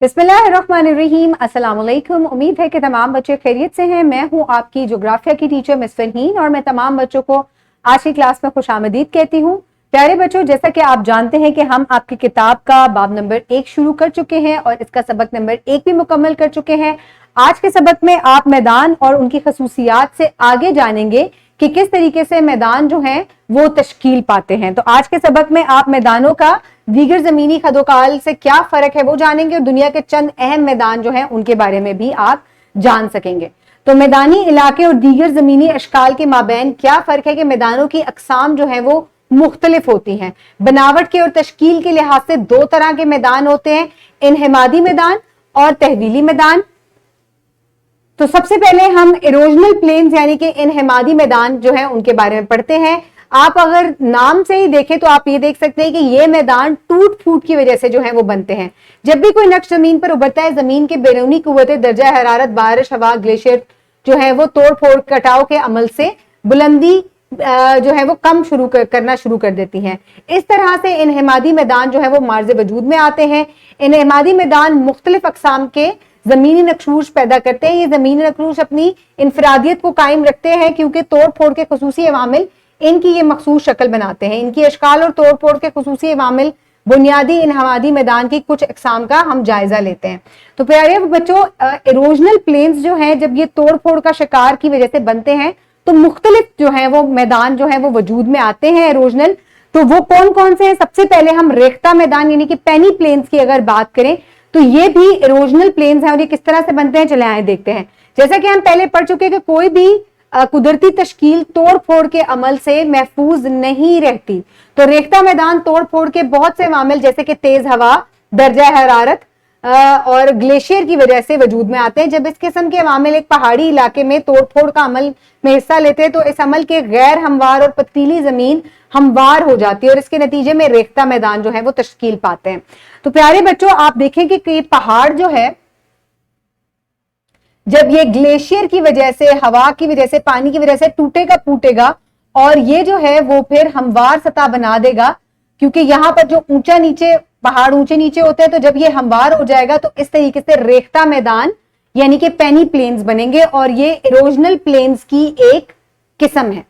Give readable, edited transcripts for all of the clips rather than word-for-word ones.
बिस्मिल्लाहिर्रहमानिर्रहीम। अस्सलाम वालेकुम। उम्मीद है कि तमाम बच्चे खैरियत से हैं। मैं हूं आपकी ज्योग्राफिया की टीचर मिस फरहीन और मैं तमाम बच्चों को आज की क्लास में खुशामदीद कहती हूं। प्यारे बच्चों, जैसा कि आप जानते हैं कि हम आपकी किताब का बाब नंबर 1 शुरू कर चुके हैं और इसका सबक नंबर 1 भी मुकम्मल कर चुके हैं। आज के सबक में आप मैदान और उनकी खसूसियात से आगे जानेंगे कि किस तरीके से मैदान जो हैं वो तश्कील पाते हैं। तो आज के सबक में आप मैदानों का दीगर जमीनी खदोकाल से क्या फर्क है वो जानेंगे और दुनिया के चंद अहम मैदान जो हैं उनके बारे में भी आप जान सकेंगे। तो मैदानी इलाके और दीगर जमीनी अशकाल के माबैन क्या फर्क है कि मैदानों की अकसाम जो है वो मुख्तलिफ होती हैं। बनावट के और तश्कील के लिहाज से दो तरह के मैदान होते हैं, इनहमादी मैदान और तहवीली मैदान। तो सबसे पहले हम इरोजनल प्लेन्स यानी कि इनहमादी मैदान जो है उनके बारे में पढ़ते हैं। आप अगर नाम से ही देखें तो आप ये देख सकते हैं कि ये मैदान टूट फूट की वजह से जो है वो बनते हैं। जब भी कोई नक्श जमीन पर उभरता है, जमीन के बैरूनी कुव्वतें दर्जा हरारत, बारिश, हवा, ग्लेशियर जो है वो तोड़ फोड़ कटाव के अमल से बुलंदी जो है वो कम करना शुरू कर देती हैं। इस तरह से इनहमादी मैदान जो है वो मार्ज़े वजूद में आते हैं। इनहमादी मैदान मुख्तलिफ अकसाम के जमीनी नक्शूश पैदा करते हैं। ये जमीनी नक्शूश अपनी इनफरादियत को कायम रखते हैं क्योंकि तोड़ फोड़ के खुसूसी अवामिल इनकी ये मखसूस शक्ल बनाते हैं। इनकी अशकाल और तोड़ फोड़ के खुसूसी अवामिल बुनियादी इनहमादी मैदान की कुछ अकसाम का हम जायजा लेते हैं। तो प्यारे बच्चों, इरोजनल प्लेन्स जो हैं जब ये तोड़ फोड़ का शिकार की वजह से बनते हैं तो मुख्तलिफ जो है वो मैदान जो है वो वजूद में आते हैं इरोजनल। तो वो कौन कौन से हैं? सबसे पहले हम रेख्ता मैदान यानी कि पेनी प्लेन्स की अगर बात करें तो ये भी इरोजनल प्लेन्स हैं और ये किस तरह से बनते हैं चले आए देखते हैं। जैसा कि हम पहले पढ़ चुके हैं कि कोई भी कुदरती तश्कील तोड़ फोड़ के अमल से महफूज नहीं रहती। तो रेख्ता मैदान तोड़ फोड़ के बहुत से अवामिल जैसे कि तेज हवा, दर्जा हरारत और ग्लेशियर की वजह से वजूद में आते हैं। जब इस किस्म के अवामिल एक पहाड़ी इलाके में तोड़ फोड़ का अमल में हिस्सा लेते हैं तो इस अमल के गैर हमवार और पतीली जमीन हमवार हो जाती है और इसके नतीजे में रेख्ता मैदान जो है वो तश्कील पाते हैं। तो प्यारे बच्चों, आप देखें कि पहाड़ जो है जब ये ग्लेशियर की वजह से, हवा की वजह से, पानी की वजह से टूटेगा फूटेगा और ये जो है वो फिर हमवार सतह बना देगा क्योंकि यहाँ पर जो ऊंचा नीचे पहाड़ ऊंचे नीचे होते हैं तो जब ये हमवार हो जाएगा तो इस तरीके से रेख्ता मैदान यानी कि पेनी प्लेन्स बनेंगे और ये इरोजनल प्लेन्स की एक किस्म है।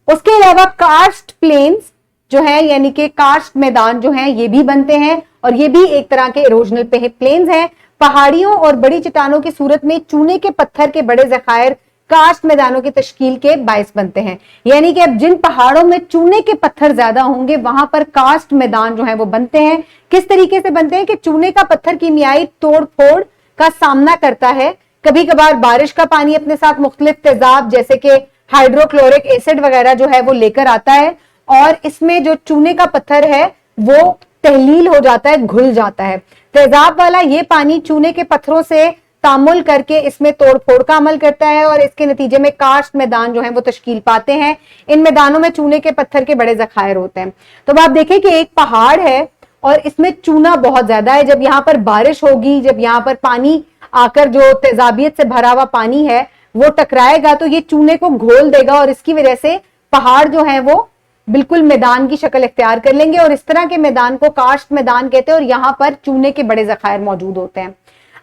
उसके अलावा कार्स्ट प्लेन्स जो है यानी कि कार्स्ट मैदान जो है ये भी बनते हैं और ये भी एक तरह के इरोजनल प्लेन्स हैं। पहाड़ियों और बड़ी चट्टानों की सूरत में चूने के पत्थर के बड़े जखायर कार्स्ट मैदानों की तश्कील के बायस बनते हैं। यानी कि अब जिन पहाड़ों में चूने के पत्थर ज्यादा होंगे वहां पर कार्स्ट मैदान जो है वो बनते हैं। किस तरीके से बनते हैं कि चूने का पत्थर कीमियाई तोड़ फोड़ का सामना करता है। कभी कभार बारिश का पानी अपने साथ मुख्तलिफ तेजाब जैसे कि हाइड्रोक्लोरिक एसिड वगैरह जो है वो लेकर आता है और इसमें जो चूने का पत्थर है वो तहलील हो जाता है, घुल जाता है। तेजाब वाला ये पानी चूने के पत्थरों से तामुल करके इसमें तोड़ फोड़ का अमल करता है और इसके नतीजे में कार्स्ट मैदान जो है वो तश्कील पाते हैं। इन मैदानों में चूने के पत्थर के बड़े जखायर होते हैं। तो अब आप देखें कि एक पहाड़ है और इसमें चूना बहुत ज्यादा है। जब यहाँ पर बारिश होगी, जब यहाँ पर पानी आकर जो तेजाबियत से भरा हुआ पानी है वो टकराएगा तो ये चूने को घोल देगा और इसकी वजह से पहाड़ जो है वो बिल्कुल मैदान की शक्ल इख्तियार कर लेंगे और इस तरह के मैदान को कार्स्ट मैदान कहते हैं और यहाँ पर चूने के बड़े जखायर मौजूद होते हैं।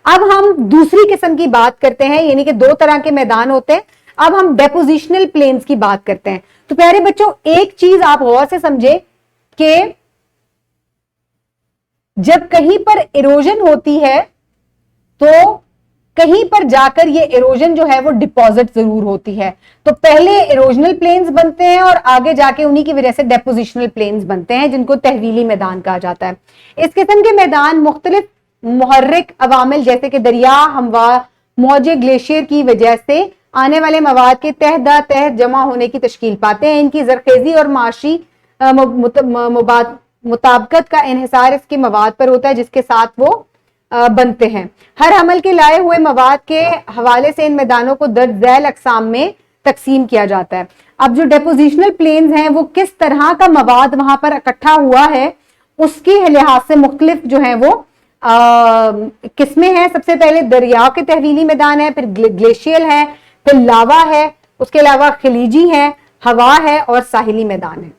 अब हम दूसरी किस्म की बात करते हैं यानी कि दो तरह के मैदान होते हैं। अब हम डेपोजिशनल प्लेन्स की बात करते हैं। तो प्यारे बच्चों, एक चीज आप गौर से समझे कि जब कहीं पर इरोजन होती है तो कहीं पर जाकर ये इरोजन जो है वो डिपॉजिट जरूर होती है। तो पहले इरोजनल प्लेन्स बनते हैं और आगे जाके उन्हीं की वजह से डेपोजिशनल प्लेन्स बनते हैं जिनको तहवीली मैदान कहा जाता है। इस किस्म के मैदान मुख्तलिफ मुहर्रिक अवामिल जैसे कि दरिया, हमवार, मौजे, ग्लेशियर की वजह से आने वाले मवाद के तह द तह जमा होने की तश्कील पाते हैं। इनकी जरखेजी और माशी मुताबकत का इन्हिसार इसके मवाद पर होता है जिसके साथ वो बनते हैं। हर अमल के लाए हुए मवाद के हवाले से इन मैदानों को दर्ज झैल अकसाम में तकसीम किया जाता है। अब जो डेपोजिशनल प्लेन्स हैं वो किस तरह का मवाद वहां पर इकट्ठा हुआ है उसके लिहाज से मुख्तलिफ जो है वो किस्में हैं। सबसे पहले दरियाओं के तहवीली मैदान है, फिर ग्लेशियल है, फिर लावा है, उसके अलावा खलीजी है, हवा है और साहिली मैदान है।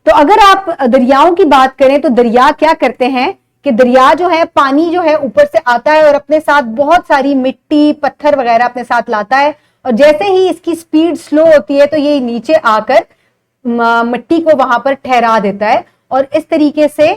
तो अगर आप दरियाओं की बात करें तो दरिया क्या करते हैं कि दरिया जो है, पानी जो है ऊपर से आता है और अपने साथ बहुत सारी मिट्टी पत्थर वगैरह अपने साथ लाता है, और जैसे ही इसकी स्पीड स्लो होती है तो ये नीचे आकर मिट्टी को वहां पर ठहरा देता है, और इस तरीके से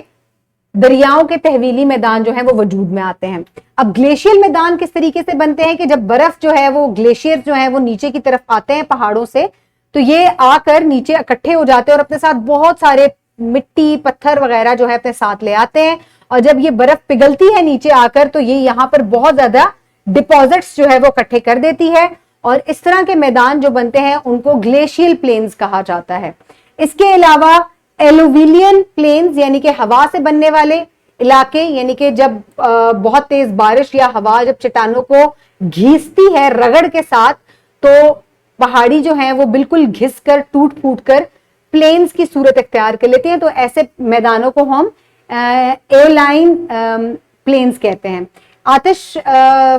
दरियाओं के तहवीली मैदान जो है वो वजूद में आते हैं। अब ग्लेशियल मैदान किस तरीके से बनते हैं कि जब बर्फ जो है वो, ग्लेशियर जो है वो नीचे की तरफ आते हैं पहाड़ों से, तो ये आकर नीचे इकट्ठे हो जाते हैं और अपने साथ बहुत सारे मिट्टी पत्थर वगैरह जो है अपने साथ ले आते हैं, और जब ये बर्फ पिघलती है नीचे आकर तो ये यहाँ पर बहुत ज्यादा डिपॉजिट्स जो है वो इकट्ठे कर देती है, और इस तरह के मैदान जो बनते हैं उनको ग्लेशियल प्लेन्स कहा जाता है। इसके अलावा एलुविलियन प्लेन्स यानी कि हवा से बनने वाले इलाके, यानी कि जब बहुत तेज बारिश या हवा जब चट्टानों को घिसती है रगड़ के साथ, तो पहाड़ी जो है वो बिल्कुल घिस कर टूट फूट कर प्लेन्स की सूरत इख्तियार कर लेते हैं, तो ऐसे मैदानों को हम एलाइन प्लेन्स कहते हैं। आतिश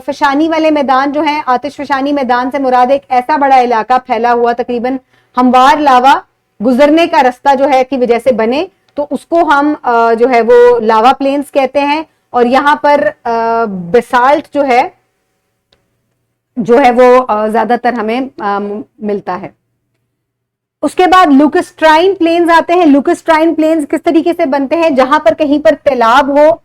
फशानी वाले मैदान जो है, आतिश फशानी मैदान से मुराद एक ऐसा बड़ा इलाका फैला हुआ तकरीबन हमवार लावा गुजरने का रास्ता जो है की वजह से बने, तो उसको हम जो है वो लावा प्लेन्स कहते हैं, और यहाँ पर बेसाल्ट जो है वो ज्यादातर हमें मिलता है। उसके बाद लुकस्ट्राइन प्लेन्स आते हैं। लुकस्ट्राइन प्लेन्स किस तरीके से बनते हैं, जहां पर कहीं पर तालाब हो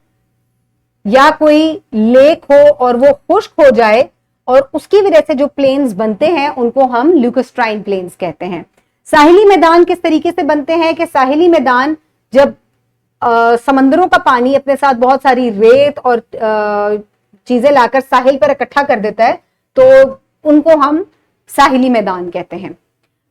या कोई लेक हो और वो खुश्क हो जाए, और उसकी वजह से जो प्लेन्स बनते हैं उनको हम लुकस्ट्राइन प्लेन्स कहते हैं। साहिली मैदान किस तरीके से बनते हैं कि साहिली मैदान जब समंदरों का पानी अपने साथ बहुत सारी रेत और चीजें लाकर साहिल पर इकट्ठा कर देता है, तो उनको हम साहिली मैदान कहते हैं।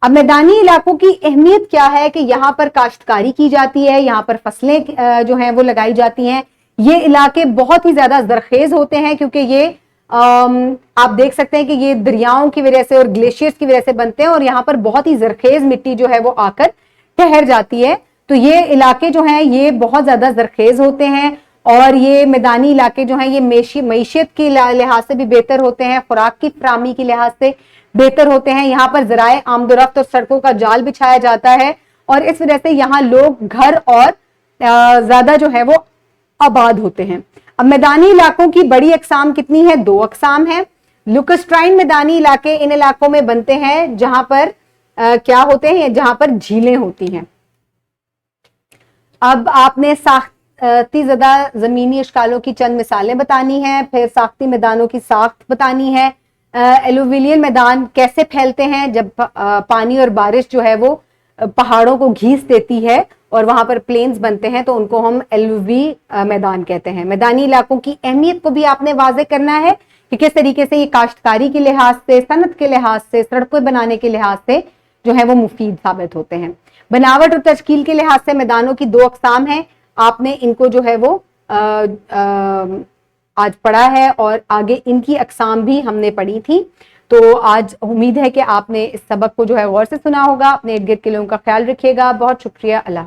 अब मैदानी इलाकों की अहमियत क्या है कि यहाँ पर काश्तकारी की जाती है, यहाँ पर फसलें जो हैं वो लगाई जाती हैं। ये इलाके बहुत ही ज्यादा जरखेज होते हैं क्योंकि ये आप देख सकते हैं कि ये दरियाओं की वजह से और ग्लेशियर्स की वजह से बनते हैं, और यहाँ पर बहुत ही जरखेज मिट्टी जो है वो आकर ठहर जाती है। तो ये इलाके जो हैं ये बहुत ज्यादा जरखेज होते हैं, और ये मैदानी इलाके जो हैं ये मईशत के लिहाज से भी बेहतर होते हैं, खुराक की फराहमी के लिहाज से बेहतर होते हैं। यहाँ पर ज़राए आमदोरफ्त और सड़कों का जाल बिछाया जाता है, और इस वजह से यहाँ लोग घर और ज्यादा जो है वो आबाद होते हैं। अब मैदानी इलाकों की बड़ी अकसाम कितनी है, 2 अकसाम है। लुकस्ट्राइन मैदानी इलाके इन इलाकों में बनते हैं जहां पर क्या होते हैं, जहां पर झीलें होती हैं। अब आपने साख्ती ज़दा जमीनी अशकालों की चंद मिसालें बतानी हैं, फिर साख्ती मैदानों की साख्त बतानी है। एलुविलियन मैदान कैसे फैलते हैं, जब पानी और बारिश जो है वो पहाड़ों को घीस देती है और वहां पर प्लेन्स बनते हैं, तो उनको हम एलुवी मैदान कहते हैं। मैदानी इलाकों की अहमियत को भी आपने वाज़े करना है कि किस तरीके से ये काश्तकारी के लिहाज से, सनत के लिहाज से, सड़कों बनाने के लिहाज से जो है वो मुफीद साबित होते हैं। बनावट और तश्कील के लिहाज से मैदानों की 2 अकसाम हैं। आपने इनको जो है वो आज पढ़ा है, और आगे इनकी अकसाम भी हमने पढ़ी थी। तो आज उम्मीद है कि आपने इस सबक को जो है गौर से सुना होगा। अपने इर्द गिर्द के लोगों का ख्याल रखिएगा। बहुत शुक्रिया। अल्लाह।